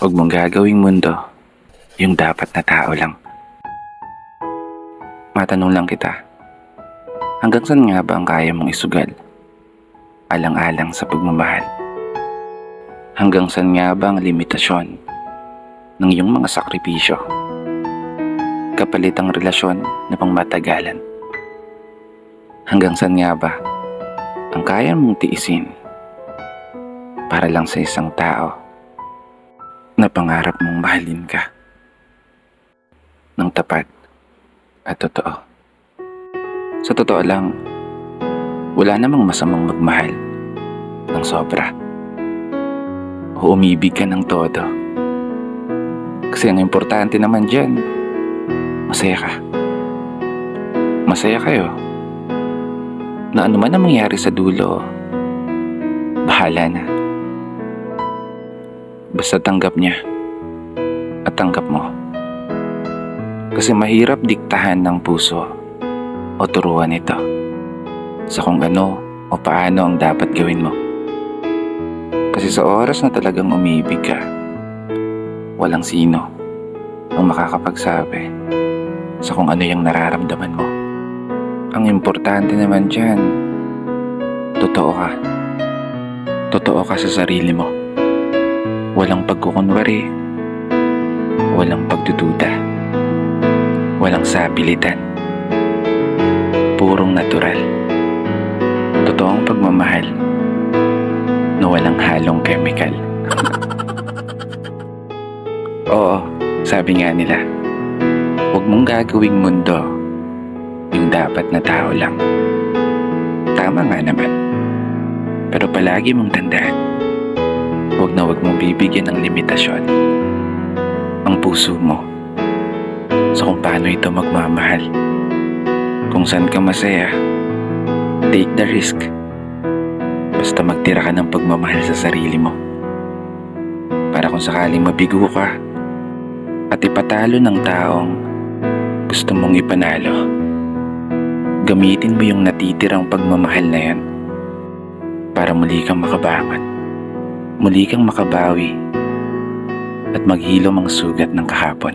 Huwag mong gagawing mundo yung dapat na tao lang. Matanong lang kita, hanggang saan nga ba ang kaya mong isugal? Alang-alang sa pagmamahal. Hanggang saan nga ba ang limitasyon ng iyong mga sakripisyo? Kapalit ang relasyon na pangmatagalan. Hanggang saan nga ba ang kaya mong tiisin para lang sa isang tao na pangarap mong mahalin ka ng tapat at totoo? Sa totoo lang, wala namang masamang magmahal ng sobra o umibig ka ng todo. Kasi ang importante naman dyan, masaya ka. Masaya kayo. Na ano man ang mangyari sa dulo, bahala na. Basta tanggap niya at tanggap mo. Kasi mahirap diktahan ng puso o turuan ito sa kung ano o paano ang dapat gawin mo. Kasi sa oras na talagang umibig ka, walang sino ang makakapagsabi sa kung ano yung nararamdaman mo. Ang importante naman dyan, totoo ka. Totoo ka sa sarili mo. Walang pagkukunwari, walang pagdududa, walang sapilitan. Purong natural. Totoong pagmamahal na walang halong chemical. Oo, sabi nga nila, huwag mong gagawing mundo yung dapat na tao lang. Tama nga naman. Pero palagi mong tandaan, huwag mong bibigyan ng limitasyon ang puso mo sa kung paano ito magmamahal. Kung saan ka masaya, take the risk. Basta magtira ka ng pagmamahal sa sarili mo. Para kung sakaling mabigo ka at ipatalo ng taong gusto mong ipanalo, gamitin mo yung natitirang pagmamahal na yan para muli kang makabangon, muli kang makabawi at maghilom ang sugat ng kahapon.